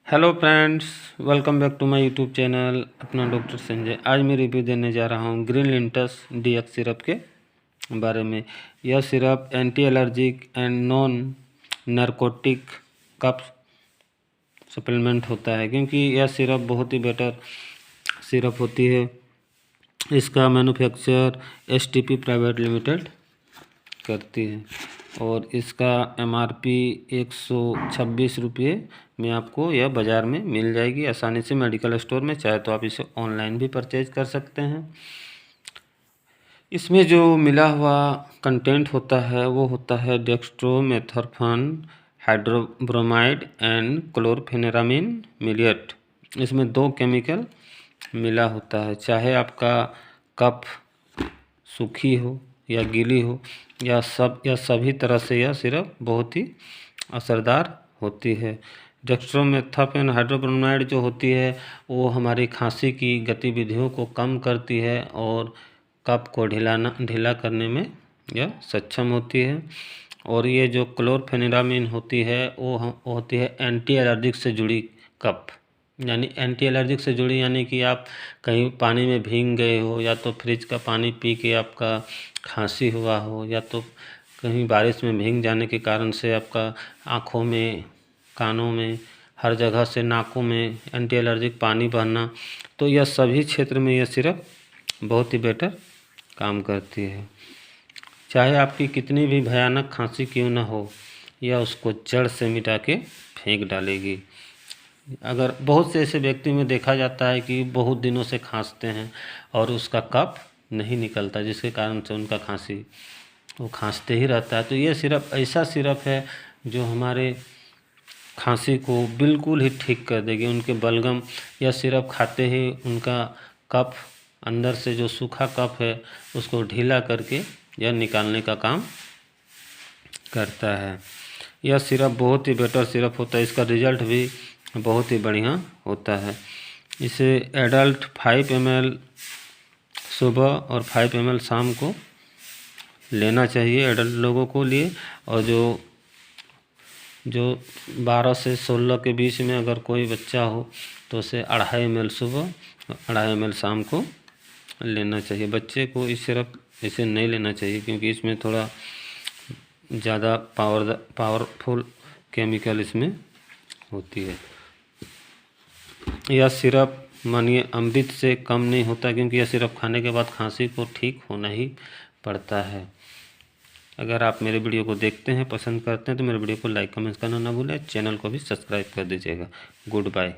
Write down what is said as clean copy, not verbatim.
Hello friends, welcome back to my YouTube channel अपना doctor Sanjay. आज मैं रिव्यू देने जा रहा हूँ ग्रीन लिंटस डीएक्स सिरप के बारे में। यह syrup anti allergic and non narcotic cough supplement होता है, क्योंकि यह सिरप बहुत ही बेटर सिरप होती है। इसका मैन्युफैक्चर एसटीपी प्राइवेट लिमिटेड करती है और इसका एमआरपी 126 रुपये में आपको यह बाज़ार में मिल जाएगी आसानी से मेडिकल स्टोर में। चाहे तो आप इसे ऑनलाइन भी परचेज कर सकते हैं। इसमें जो मिला हुआ कंटेंट होता है वो होता है डेक्स्ट्रोमेथोर्फन, हाइड्रोब्रोमाइड एंड क्लोरफेनेरामिन मिलिएट। इसमें 2 केमिकल मिला होता है। चाहे आपका कफ सूखी हो या गीली हो या सभी तरह से यह सिरप बहुत ही असरदार होती है। डेक्स्ट्रोमेथोर्फन हाइड्रोब्रोमाइड जो होती है वो हमारी खांसी की गतिविधियों को कम करती है और कफ को ढीला करने में यह सक्षम होती है। और ये जो क्लोरफेनेरामिन होती है वो होती है एंटी एलर्जिक से जुड़ी कफ, यानी एंटी एलर्जिक से जुड़ी, यानी कि आप कहीं पानी में भीग गए हो या तो फ्रिज का पानी पी के आपका खांसी हुआ हो या तो कहीं बारिश में भीग जाने के कारण से आपका आँखों में, कानों में, हर जगह से, नाकों में एंटी एलर्जिक पानी बहना, तो यह सभी क्षेत्र में यह सिरप बहुत ही बेटर काम करती है। चाहे आपकी कितनी भी भयानक खांसी क्यों ना हो, यह उसको जड़ से मिटा के फेंक डालेगी। अगर बहुत से ऐसे व्यक्ति में देखा जाता है कि बहुत दिनों से खांसते हैं और उसका कफ नहीं निकलता, जिसके कारण से उनका खांसी वो खांसते ही रहता है, तो ये सिरप ऐसा सिरप है जो हमारे खांसी को बिल्कुल ही ठीक कर देगी। उनके बलगम यह सिरप खाते ही उनका कफ, अंदर से जो सूखा कफ है उसको ढीला करके यह निकालने का काम करता है। यह सिरप बहुत ही बेटर सिरप होता है। इसका रिजल्ट भी बहुत ही बढ़िया होता है। इसे एडल्ट 5 ml सुबह और 5 ml शाम को लेना चाहिए एडल्ट लोगों को लिए। और जो 12 से 16 के बीच में अगर कोई बच्चा हो तो उसे 2.5 ml सुबह, 2.5 ml शाम को लेना चाहिए। बच्चे को इस सिरप इसे नहीं लेना चाहिए, क्योंकि इसमें थोड़ा ज़्यादा पावरफुल केमिकल इसमें होती है। यह सिरप मानिए अमृत से कम नहीं होता, क्योंकि यह सिरप खाने के बाद खांसी को ठीक होना ही पड़ता है। अगर आप मेरे वीडियो को देखते हैं, पसंद करते हैं, तो मेरे वीडियो को लाइक कमेंट्स करना ना भूलें। चैनल को भी सब्सक्राइब कर दीजिएगा। Good bye.